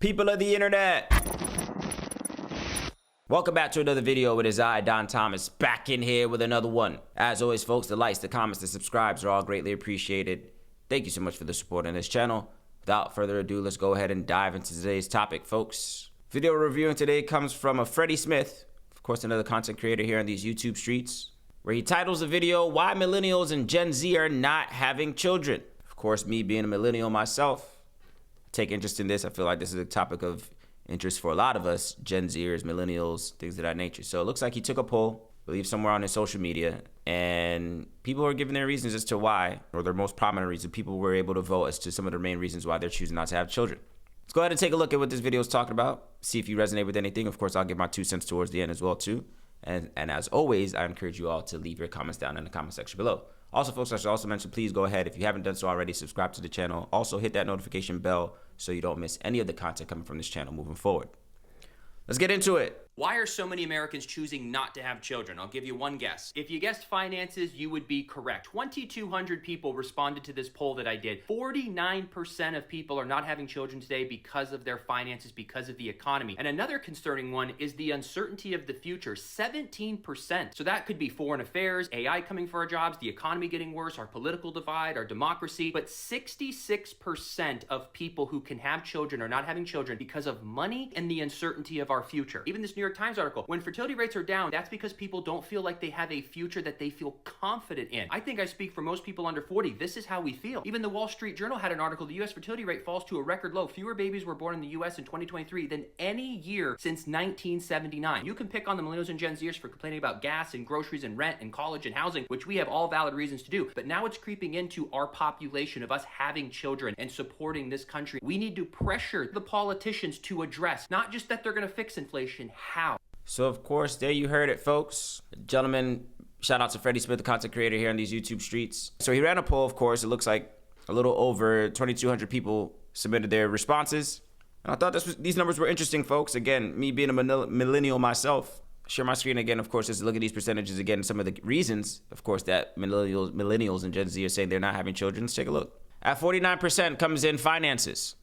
People of the internet, welcome back to another video. It is I, Don Thomas, back in here with another one. As always, folks, the likes, the comments, the subscribes are all greatly appreciated. Thank you so much for the support on this channel. Without further ado, let's go ahead and dive into today's topic, folks. Video we're reviewing today comes from a Freddie Smith, of course, another content creator here on these YouTube streets, where he titles the video, "Why Millennials and Gen Z Are Not Having Children." Of course, me being a millennial myself, take interest in this. I feel like this is a topic of interest for a lot of us, Gen Zers, millennials, things of that nature. So it looks like he took a poll, I believe somewhere on his social media, and people are giving their reasons as to why, or their most prominent reason. People were able to vote as to some of the main reasons why they're choosing not to have children. Let's go ahead and take a look at what this video is talking about, see if you resonate with anything. Of course, I'll give my 2 cents towards the end as well too. And as always, I encourage you all to leave your comments down in the comment section below. Also, folks, I should also mention, please go ahead, if you haven't done so already, subscribe to the channel. Also, hit that notification bell so you don't miss any of the content coming from this channel moving forward. Let's get into it. Why are so many Americans choosing not to have children? I'll give you one guess. If you guessed finances, you would be correct. 2,200 people responded to this poll that I did. 49% of people are not having children today because of their finances, because of the economy. And another concerning one is the uncertainty of the future, 17%. So that could be foreign affairs, AI coming for our jobs, the economy getting worse, our political divide, our democracy. But 66% of people who can have children are not having children because of money and the uncertainty of our future. Even this New York Times article, when fertility rates are down, that's because people don't feel like they have a future that they feel confident in. I think I speak for most people under 40. This is how we feel. Even the Wall Street Journal had an article, the US fertility rate falls to a record low. Fewer babies were born in the US in 2023 than any year since 1979. You can pick on the Millennials and Gen Zers for complaining about gas and groceries and rent and college and housing, which we have all valid reasons to do. But now it's creeping into our population of us having children and supporting this country. We need to pressure the politicians to address, not just that they're going to fix inflation, how. So, of course, there you heard it, folks. Gentlemen, shout out to Freddie Smith, the content creator here on these YouTube streets. So he ran a poll, of course. It looks like a little over 2,200 people submitted their responses. And I thought these numbers were interesting, folks. Again, me being a millennial myself, share my screen again, of course, just look at these percentages again. Some of the reasons, of course, that millennials and Gen Z are saying they're not having children. Let's take a look. At 49% comes in finances,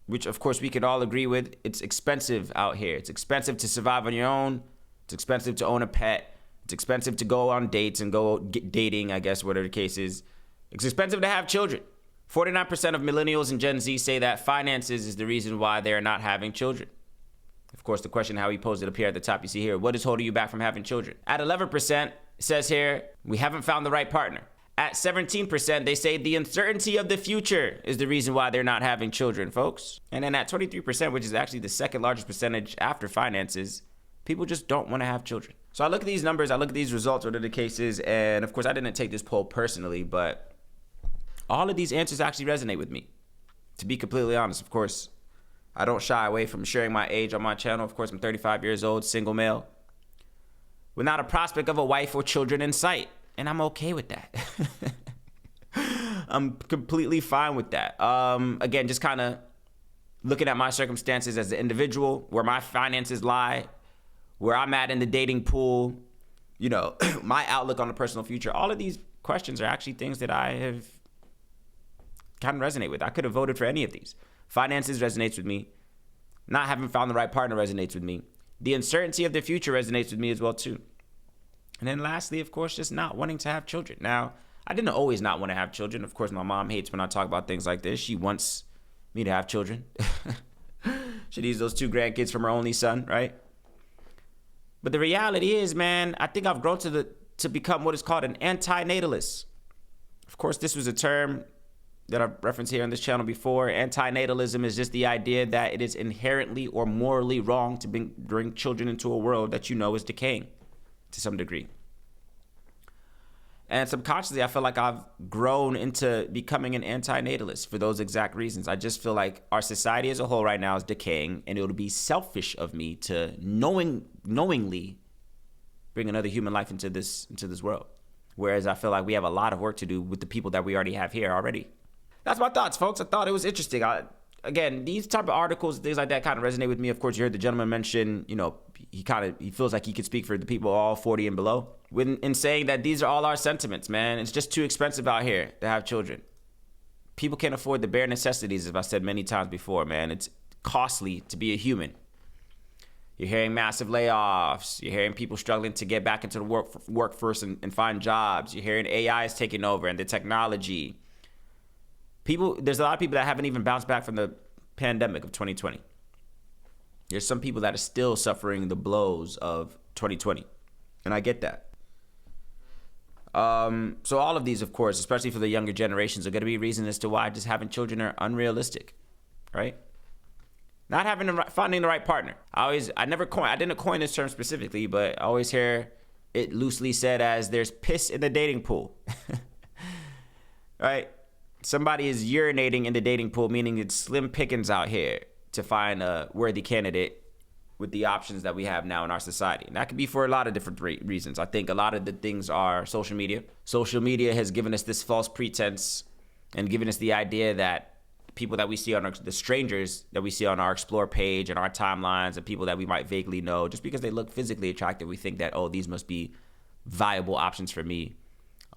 which of course we could all agree with. It's expensive out here. It's expensive to survive on your own. It's expensive to own a pet. It's expensive to go on dates and go dating, I guess, whatever the case is. It's expensive to have children. 49% of millennials and Gen Z say that finances is the reason why they're not having children. Of course, the question how he posed it up here at the top, you see here, what is holding you back from having children? At 11%, it says here, we haven't found the right partner. At 17%, they say the uncertainty of the future is the reason why they're not having children, folks. And then at 23%, which is actually the second largest percentage after finances, people just don't want to have children. So I look at these numbers, I look at these results, whatever the case is, and of course I didn't take this poll personally, but all of these answers actually resonate with me. To be completely honest, of course, I don't shy away from sharing my age on my channel. Of course, I'm 35 years old, single male, without a prospect of a wife or children in sight. And I'm okay with that. I'm completely fine with that. Again, just kind of looking at my circumstances as an individual, where my finances lie, where I'm at in the dating pool, you know, my outlook on the personal future. All of these questions are actually things that I have kind of resonate with. I could have voted for any of these. Finances resonates with me. Not having found the right partner resonates with me. The uncertainty of the future resonates with me as well too. And then lastly, of course, just not wanting to have children. Now, I didn't always not want to have children. Of course, my mom hates when I talk about things like this. She wants me to have children. She needs those 2 grandkids from her only son, right? But the reality is, man, I think I've grown to become what is called an anti-natalist. Of course, this was a term that I've referenced here on this channel before. Anti-natalism is just the idea that it is inherently or morally wrong to bring children into a world that you know is decaying to some degree. And subconsciously, I feel like I've grown into becoming an anti-natalist for those exact reasons. I just feel like our society as a whole right now is decaying, and it would be selfish of me to knowingly bring another human life into this world. Whereas I feel like we have a lot of work to do with the people that we already have here already. That's my thoughts, folks. I thought it was interesting. Again, these type of articles, things like that kind of resonate with me. Of course, you heard the gentleman mention, you know, he feels like he could speak for the people all 40 and below in saying that these are all our sentiments, man. It's just too expensive out here to have children. People can't afford the bare necessities, as I said many times before, man. It's costly to be a human. You're hearing massive layoffs. You're hearing people struggling to get back into the workforce and find jobs. You're hearing AI is taking over and the technology. There's a lot of people that haven't even bounced back from the pandemic of 2020. There's some people that are still suffering the blows of 2020. And I get that. So all of these, of course, especially for the younger generations, are going to be reasons as to why just having children are unrealistic, right? Not finding the right partner. I didn't coin this term specifically, but I always hear it loosely said as there's piss in the dating pool, right? Somebody is urinating in the dating pool, meaning it's slim pickings out here to find a worthy candidate with the options that we have now in our society. And that could be for a lot of different reasons. I think a lot of the things are social media. Social media has given us this false pretense and given us the idea that people that we see the strangers that we see on our Explore page and our timelines and people that we might vaguely know, just because they look physically attractive, we think that, oh, these must be viable options for me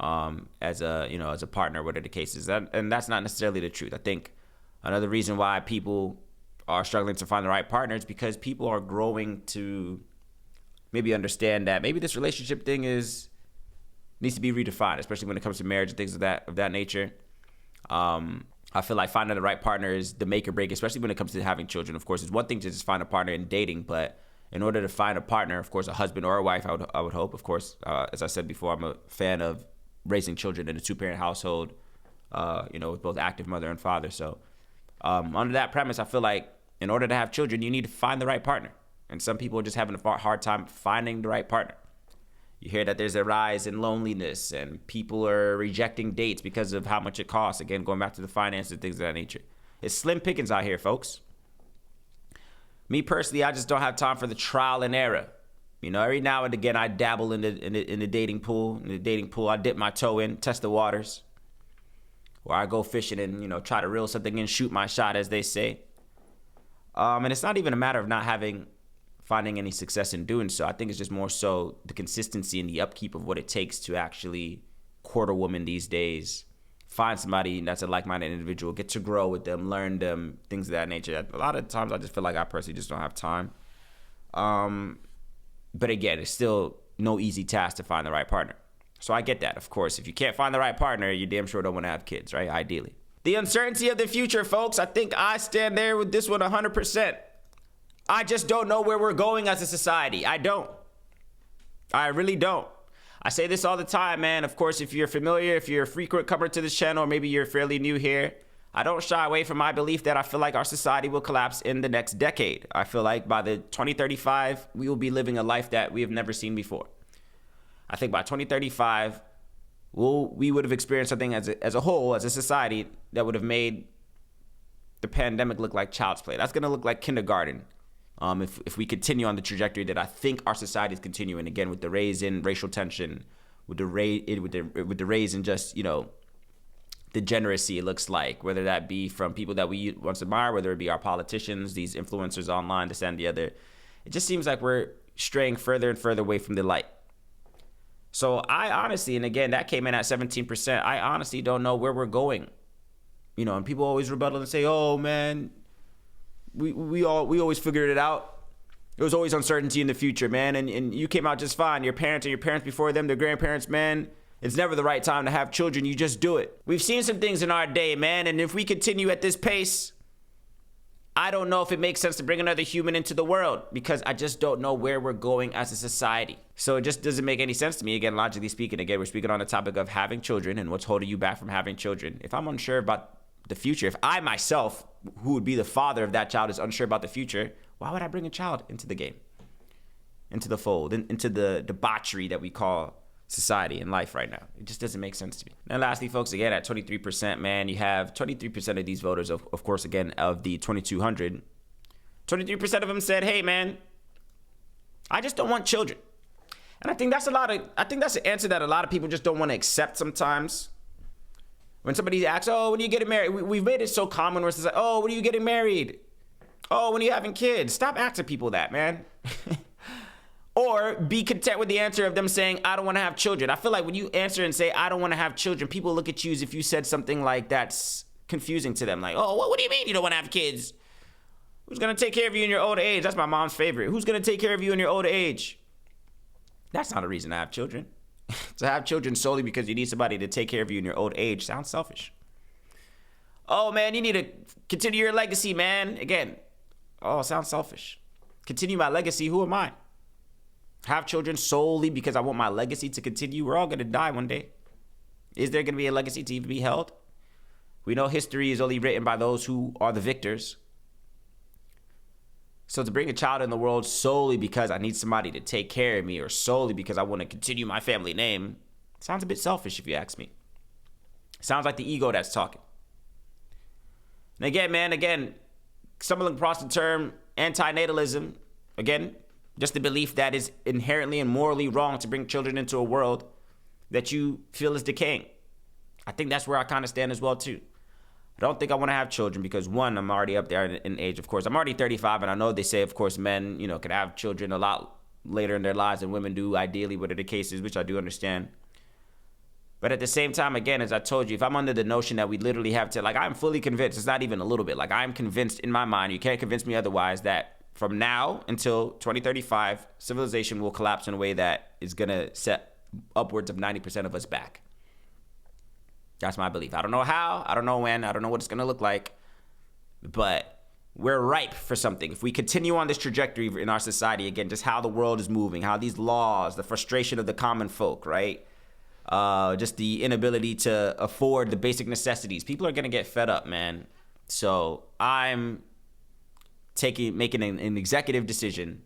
as a partner, whatever the case is. And that's not necessarily the truth. I think another reason why people are struggling to find the right partners because people are growing to maybe understand that maybe this relationship thing needs to be redefined, especially when it comes to marriage and things of that nature. I feel like finding the right partner is the make or break, especially when it comes to having children. Of course, it's one thing to just find a partner in dating, but in order to find a partner, of course, a husband or a wife, I would hope, of course, as I said before, I'm a fan of raising children in a two-parent household, with both active mother and father. So under that premise, I feel like in order to have children, you need to find the right partner. And some people are just having a hard time finding the right partner. You hear that there's a rise in loneliness and people are rejecting dates because of how much it costs. Again, going back to the finances and things of that nature. It's slim pickings out here, folks. Me personally, I just don't have time for the trial and error. Every now and again, I dabble in the dating pool. In the dating pool, I dip my toe in, test the waters. Or I go fishing and, try to reel something in, shoot my shot, as they say. And it's not even a matter of finding any success in doing so. I think it's just more so the consistency and the upkeep of what it takes to actually court a woman these days. Find somebody that's a like-minded individual, get to grow with them, learn them, things of that nature. A lot of times I just feel like I personally just don't have time. But again, it's still no easy task to find the right partner. So I get that. Of course, if you can't find the right partner, you damn sure don't want to have kids, right? Ideally. The uncertainty of the future, folks. I think I stand there with this one 100%. I just don't know where we're going as a society. I don't. I really don't. I say this all the time, man. Of course, if you're familiar, if you're a frequent comer to this channel, or maybe you're fairly new here, I don't shy away from my belief that I feel like our society will collapse in the next decade. I feel like by the 2035, we will be living a life that we have never seen before. I think by 2035, we would have experienced something as a whole, as a society, that would have made the pandemic look like child's play. That's going to look like kindergarten. If we continue on the trajectory that I think our society is continuing, again, with the raise in racial tension, with the raise in just, degeneracy, it looks like, whether that be from people that we once admire, whether it be our politicians, these influencers online, this and the other. It just seems like we're straying further and further away from the light. So I honestly, and again, that came in at 17%. I honestly don't know where we're going. And people always rebuttal and say, oh, man, we always figured it out. There was always uncertainty in the future, man. And you came out just fine. Your parents and your parents before them, their grandparents, man. It's never the right time to have children. You just do it. We've seen some things in our day, man. And if we continue at this pace, I don't know if it makes sense to bring another human into the world, because I just don't know where we're going as a society. So it just doesn't make any sense to me. Again, logically speaking, we're speaking on the topic of having children and what's holding you back from having children. If I'm unsure about the future, if I myself, who would be the father of that child, is unsure about the future, why would I bring a child into the game, into the fold, into the debauchery that we call society and life right now? It just doesn't make sense to me. And lastly, folks, again, at 23%, man, you have 23% of these voters, of course, again, of the 2,200, 23% of them said, hey, man, I just don't want children. And I think that's an answer that a lot of people just don't want to accept sometimes. When somebody asks, oh, when are you getting married? We've made it so common where it's like, oh, when are you getting married? Oh, when are you having kids? Stop asking people that, man. Or be content with the answer of them saying, I don't want to have children. I feel like when you answer and say, I don't want to have children, people look at you as if you said something like that's confusing to them. Like, oh, what do you mean you don't want to have kids? Who's gonna take care of you in your old age? That's my mom's favorite. Who's gonna take care of you in your old age? That's not a reason to have children. To have children solely because you need somebody to take care of you in your old age sounds selfish. Oh man, you need to continue your legacy, man. Again, oh, sounds selfish. Continue my legacy. Who am I? Have children solely because I want my legacy to continue. We're all gonna die one day. Is there gonna be a legacy to even be held? We know history is only written by those who are the victors. So to bring a child in the world solely because I need somebody to take care of me or solely because I want to continue my family name sounds a bit selfish if you ask me. Sounds like the ego that's talking. And again, stumbling across the term antinatalism, again, just the belief that it's inherently and morally wrong to bring children into a world that you feel is decaying. I think that's where I kind of stand as well too. I don't think I want to have children because, one, I'm already up there in age, of course. I'm already 35, and I know they say, of course, men, can have children a lot later in their lives than women do, ideally, whatever the case is, which I do understand. But at the same time, again, as I told you, if I'm under the notion that we literally have to, I'm fully convinced, it's not even a little bit, I'm convinced in my mind, you can't convince me otherwise, that from now until 2035, civilization will collapse in a way that is going to set upwards of 90% of us back. That's my belief. I don't know how, I don't know when, I don't know what it's going to look like, but we're ripe for something. If we continue on this trajectory in our society, again, just how the world is moving, how these laws, the frustration of the common folk, right? Just the inability to afford the basic necessities. People are going to get fed up, man. So I'm making an executive decision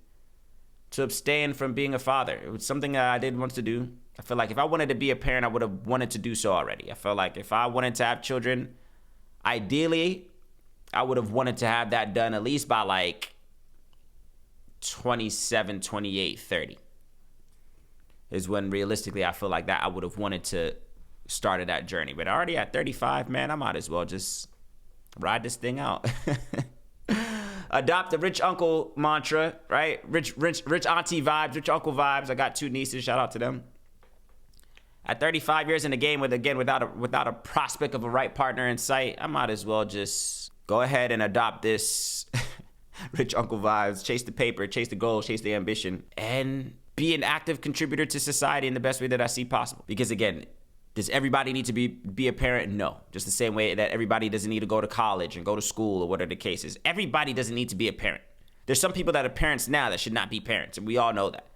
to abstain from being a father. It was something that I did want to do. I feel like if I wanted to be a parent, I would have wanted to do so already. I felt like if I wanted to have children, ideally, I would have wanted to have that done at least by 27, 28, 30 is when realistically I feel like that I would have wanted to start that journey. But already at 35, man, I might as well just ride this thing out. Adopt the rich uncle mantra, right? Rich auntie vibes, rich uncle vibes. I got 2 nieces, shout out to them. At 35 years in the game, without a prospect of a right partner in sight, I might as well just go ahead and adopt this rich uncle vibes, chase the paper, chase the goals, chase the ambition, and be an active contributor to society in the best way that I see possible. Because again, does everybody need to be a parent? No. Just the same way that everybody doesn't need to go to college and go to school or whatever the case is. Everybody doesn't need to be a parent. There's some people that are parents now that should not be parents, and we all know that.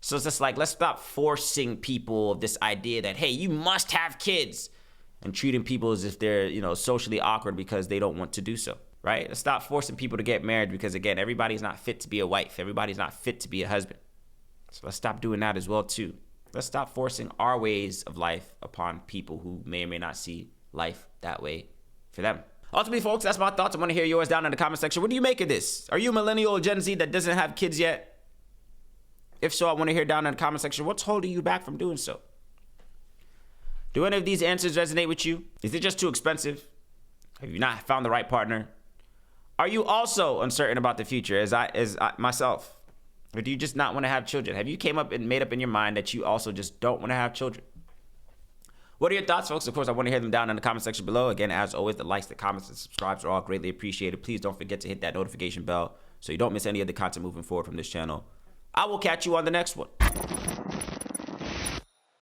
So it's just let's stop forcing people this idea that, hey, you must have kids, and treating people as if they're, socially awkward because they don't want to do so, right? Let's stop forcing people to get married because, again, everybody's not fit to be a wife. Everybody's not fit to be a husband. So let's stop doing that as well, too. Let's stop forcing our ways of life upon people who may or may not see life that way for them. Ultimately, folks, that's my thoughts. I want to hear yours down in the comment section. What do you make of this? Are you a millennial or Gen Z that doesn't have kids yet? If so, I want to hear down in the comment section, what's holding you back from doing so? Do any of these answers resonate with you? Is it just too expensive? Have you not found the right partner? Are you also uncertain about the future as I myself? Or do you just not want to have children? Have you came up and made up in your mind that you also just don't want to have children? What are your thoughts, folks? Of course, I want to hear them down in the comment section below. Again, as always, the likes, the comments, and subscribes are all greatly appreciated. Please don't forget to hit that notification bell so you don't miss any of the content moving forward from this channel. I will catch you on the next one.